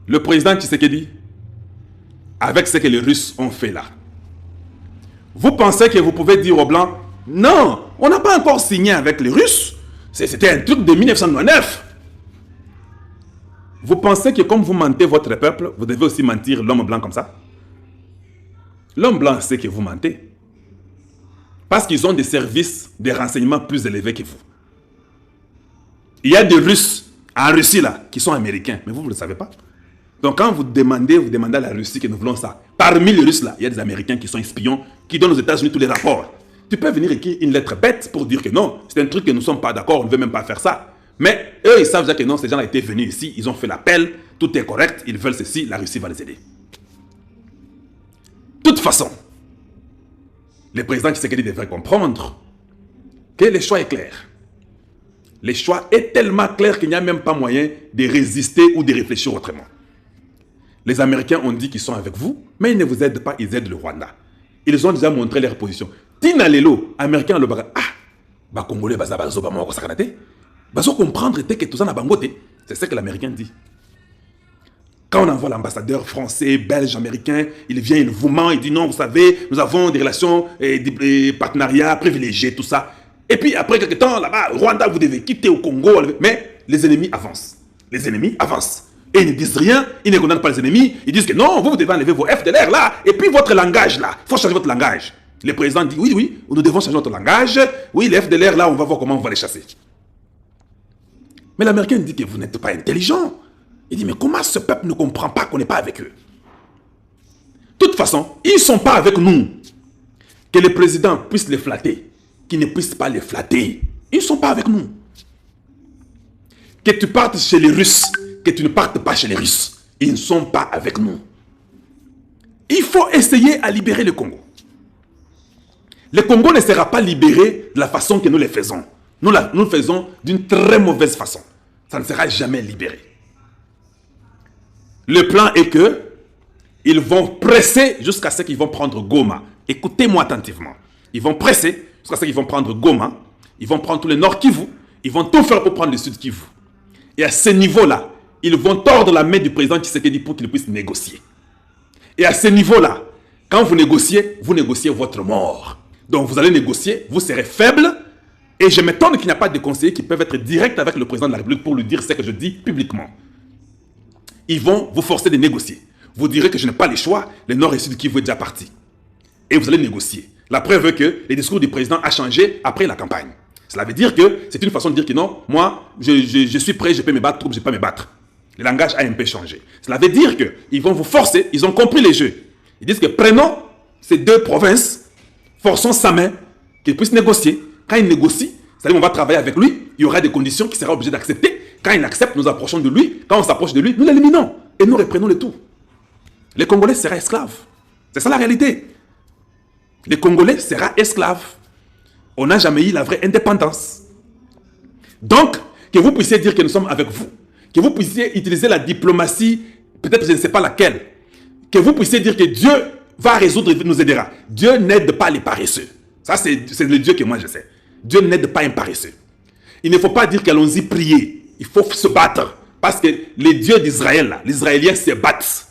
Le président Tshisekedi, avec ce que les Russes ont fait là, vous pensez que vous pouvez dire aux Blancs, non, on n'a pas encore signé avec les Russes, c'était un truc de 1999. Vous pensez que comme vous mentez votre peuple, vous devez aussi mentir l'homme blanc comme ça? L'homme blanc sait que vous mentez. Parce qu'ils ont des services de renseignement plus élevés que vous. Il y a des Russes en Russie là, qui sont américains, mais vous ne le savez pas. Donc quand vous demandez à la Russie que nous voulons ça, parmi les Russes là, il y a des Américains qui sont espions, qui donnent aux États-Unis tous les rapports. Tu peux venir écrire une lettre bête pour dire que non, c'est un truc que nous ne sommes pas d'accord, on ne veut même pas faire ça. Mais eux, ils savent déjà que non, ces gens-là étaient venus ici, ils ont fait l'appel, tout est correct, ils veulent ceci, la Russie va les aider. De toute façon, le président Tshisekedi devrait comprendre que le choix est clair. Le choix est tellement clair qu'il n'y a même pas moyen de résister ou de réfléchir autrement. Les Américains ont dit qu'ils sont avec vous, mais ils ne vous aident pas, ils aident le Rwanda. Ils ont déjà montré leur position. Tina Lelo, Américain, le baga, bah Congolais, bah bazo, bah moi, ça bazo comprendre que tout ça n'a bangote. C'est ce que l'Américain dit. Quand on envoie l'ambassadeur français, belge, américain, il vient, il vous ment, il dit non, vous savez, nous avons des relations et des partenariats privilégiés, tout ça. Et puis après quelques temps, là-bas, Rwanda, vous devez quitter au Congo. Mais les ennemis avancent. Les ennemis avancent. Et ils ne disent rien, ils ne condamnent pas les ennemis. Ils disent que non, vous devez enlever vos FDLR là. Et puis votre langage là, il faut changer votre langage. Le président dit oui, nous devons changer notre langage. Oui, les FDLR là, on va voir comment on va les chasser. Mais l'Américain dit que vous n'êtes pas intelligent. Il dit mais comment ce peuple ne comprend pas qu'on n'est pas avec eux? De toute façon, ils ne sont pas avec nous. Que le président puisse les flatter, qu'ils ne puissent pas les flatter. Ils ne sont pas avec nous. Que tu partes chez les Russes, que tu ne partes pas chez les Russes. Ils ne sont pas avec nous. Il faut essayer à libérer le Congo. Le Congo ne sera pas libéré de la façon que nous le faisons. Nous le faisons d'une très mauvaise façon. Ça ne sera jamais libéré. Le plan est que ils vont presser jusqu'à ce qu'ils vont prendre Goma. Écoutez-moi attentivement. Ils vont presser jusqu'à ce qu'ils vont prendre Goma. Ils vont prendre tout le nord Kivu. Ils vont tout faire pour prendre le sud Kivu. Et à ce niveau-là, ils vont tordre la main du président Tshisekedi pour qu'il puisse négocier. Et à ce niveau-là, quand vous négociez votre mort. Donc vous allez négocier, vous serez faible. Et je m'étonne qu'il n'y a pas de conseillers qui peuvent être directs avec le président de la République pour lui dire ce que je dis publiquement. Ils vont vous forcer de négocier. Vous direz que je n'ai pas le choix, le nord et le sud Kivu est déjà parti. Et vous allez négocier. La preuve est que le discours du président a changé après la campagne. Cela veut dire que c'est une façon de dire que non, moi, je suis prêt, je peux me battre, je ne peux pas me battre. Le langage a un peu changé. Cela veut dire qu'ils vont vous forcer, ils ont compris les jeux. Ils disent que prenons ces deux provinces, forçons sa main, qu'il puisse négocier. Quand il négocie, c'est-à-dire on va travailler avec lui, il y aura des conditions qu'il sera obligé d'accepter. Quand il accepte, nous approchons de lui. Quand on s'approche de lui, nous l'éliminons. Et nous reprenons le tout. Les Congolais seront esclaves. C'est ça la réalité. Les Congolais seront esclaves. On n'a jamais eu la vraie indépendance. Donc, que vous puissiez dire que nous sommes avec vous, que vous puissiez utiliser la diplomatie, peut-être je ne sais pas laquelle, que vous puissiez dire que Dieu va résoudre et nous aidera. Dieu n'aide pas les paresseux. Ça, c'est le Dieu que moi je sais. Dieu n'aide pas un paresseux. Il ne faut pas dire qu'allons-y prier. Il faut se battre. Parce que les dieux d'Israël, les Israéliens se battent.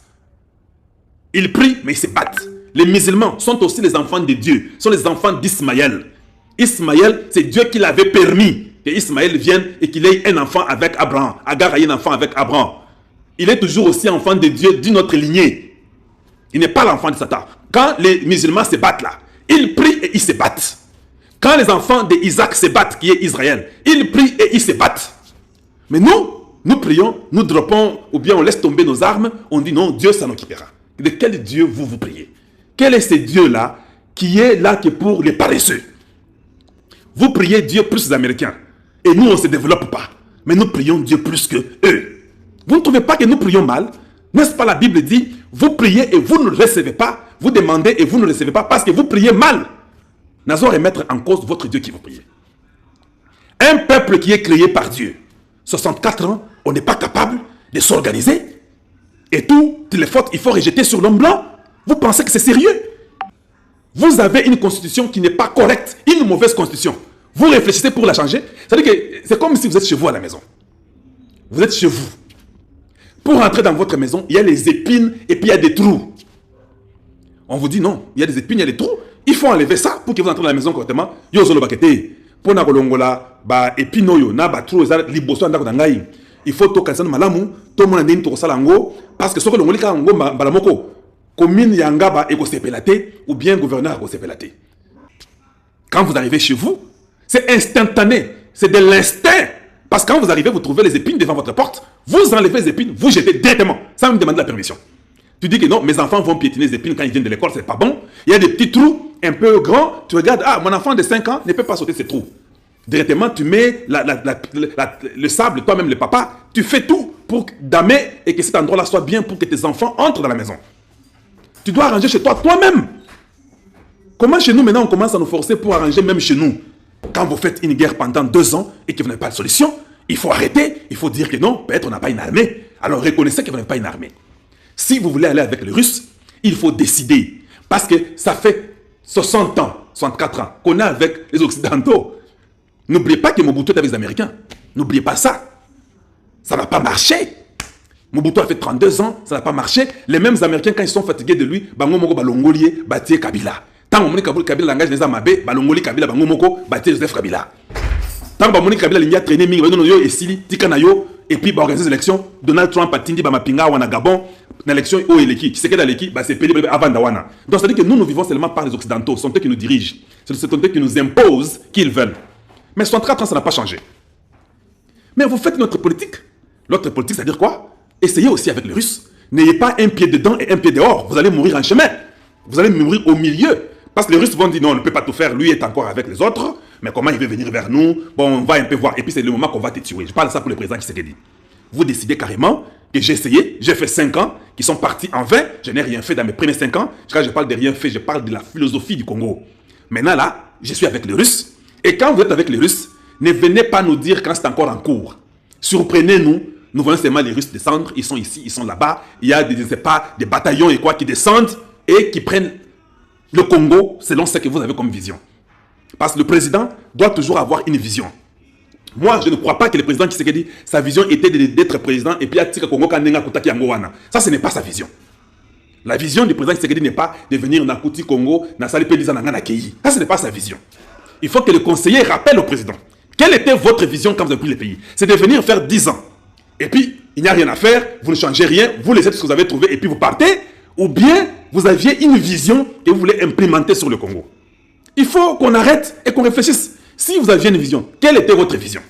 Ils prient, mais ils se battent. Les musulmans sont aussi les enfants de Dieu. Sont les enfants d'Ismaël. Ismaël, c'est Dieu qui l'avait permis que Ismaël vienne et qu'il ait un enfant avec Abraham. Agar a eu un enfant avec Abraham. Il est toujours aussi enfant de Dieu d'une autre lignée. Il n'est pas l'enfant de Satan. Quand les musulmans se battent là, ils prient et ils se battent. Quand les enfants d'Isaac se battent, qui est Israël, ils prient et ils se battent. Mais nous prions, nous droppons, ou bien on laisse tomber nos armes, on dit non, Dieu s'en occupera. De quel Dieu vous priez? Quel est ce Dieu-là qui est là que pour les paresseux? Vous priez Dieu plus les Américains. Et nous, on ne se développe pas. Mais nous prions Dieu plus que eux. Vous ne trouvez pas que nous prions mal? N'est-ce pas la Bible dit, vous priez et vous ne recevez pas, vous demandez et vous ne recevez pas parce que vous priez mal. N'allons remettre en cause votre Dieu qui vous priez. Un peuple qui est créé par Dieu, 64 ans, on n'est pas capable de s'organiser. Et toutes les fautes, il faut rejeter sur l'homme blanc. Vous pensez que c'est sérieux? Vous avez une constitution qui n'est pas correcte, une mauvaise constitution. Vous réfléchissez pour la changer. C'est-à-dire que c'est comme si vous êtes chez vous à la maison. Vous êtes chez vous. Pour rentrer dans votre maison, il y a les épines et puis il y a des trous. On vous dit non, il y a des épines, il y a des trous. Il faut enlever ça pour que vous entrez dans la maison correctement. Yo zolo bakete. Pour na kolongola ba épino yo na ba trou za liboso ndako ngai. Il faut to kanisa malamu, to mona ndeni to sala ngo parce que soko longoli ka ngo balamoko. Commune yangaba eko sepelate ou bien gouverneur eko sepelate. Quand vous arrivez chez vous, c'est instantané, c'est de l'instinct. Parce que quand vous arrivez, vous trouvez les épines devant votre porte, vous enlevez les épines, vous jetez directement, sans me demander la permission. Tu dis que non, mes enfants vont piétiner les épines quand ils viennent de l'école, c'est pas bon. Il y a des petits trous un peu grands, tu regardes, ah, mon enfant de 5 ans ne peut pas sauter ces trous. Directement, tu mets le sable, toi-même le papa, tu fais tout pour damer et que cet endroit-là soit bien pour que tes enfants entrent dans la maison. Tu dois arranger chez toi, toi-même. Comment chez nous, maintenant, on commence à nous forcer pour arranger même chez nous? Quand vous faites une guerre pendant 2 ans et que vous n'avez pas de solution, il faut arrêter, il faut dire que non, peut-être on n'a pas une armée. Alors reconnaissez que vous n'avez pas une armée. Si vous voulez aller avec les Russes, il faut décider. Parce que ça fait 60 ans, 64 ans qu'on est avec les Occidentaux. N'oubliez pas que Mobutu est avec les Américains. N'oubliez pas ça. Ça n'a pas marché. Mobutu a fait 32 ans, ça n'a pas marché. Les mêmes Américains, quand ils sont fatigués de lui, Bango Moko Balongolier, Batie Kabila. Tant que Kabila langage les Amabé, Balongoli Kabila, Bango Moko, Batie Joseph Kabila. Tant que Kabila a traîné, et Sili, Tikanayo, et puis organiser les élections, Donald Trump a tindi Bamapinga, Wana Gabon, l'élection au Eleki, qui c'est que dans l'Eleki, c'est payé avant Dawana. Donc ça veut dire que nous vivons seulement par les Occidentaux, ce sont eux qui nous dirigent, ce sont eux qui nous imposent qu'ils veulent. Mais 64 ans, ça n'a pas changé. Mais vous faites notre politique. L'autre politique, c'est-à-dire quoi? Essayez aussi avec les Russes. N'ayez pas un pied dedans et un pied dehors. Vous allez mourir en chemin. Vous allez mourir au milieu. Parce que les Russes vont dire non, on ne peut pas tout faire. Lui est encore avec les autres. Mais comment il veut venir vers nous? Bon, on va un peu voir. Et puis c'est le moment qu'on va te tuer. Je parle de ça pour le président Tshisekedi. Vous décidez carrément que j'ai essayé. J'ai fait 5 ans qui sont partis en vain. Je n'ai rien fait dans mes premiers 5 ans. Quand je parle de rien fait, je parle de la philosophie du Congo. Maintenant là, je suis avec les Russes. Et quand vous êtes avec les Russes, ne venez pas nous dire quand c'est encore en cours. Surprenez-nous. Nous voyons seulement les Russes descendre. Ils sont ici, ils sont là-bas. Il y a des bataillons et quoi qui descendent et qui prennent le Congo selon ce que vous avez comme vision. Parce que le président doit toujours avoir une vision. Moi, je ne crois pas que le président Tshisekedi, sa vision était d'être président et puis à Tika Congo Kanenga Kutaki Angowana. Ça, ce n'est pas sa vision. La vision du président Tshisekedi n'est pas de venir dans Kuti Congo, dans Sali Pelisa Nangana Kei. Ça, ce n'est pas sa vision. Il faut que le conseiller rappelle au président. Quelle était votre vision quand vous avez pris le pays? C'est de venir faire 10 ans. Et puis, il n'y a rien à faire, vous ne changez rien, vous laissez tout ce que vous avez trouvé et puis vous partez. Ou bien, vous aviez une vision que vous voulez implémenter sur le Congo. Il faut qu'on arrête et qu'on réfléchisse. Si vous aviez une vision, quelle était votre vision?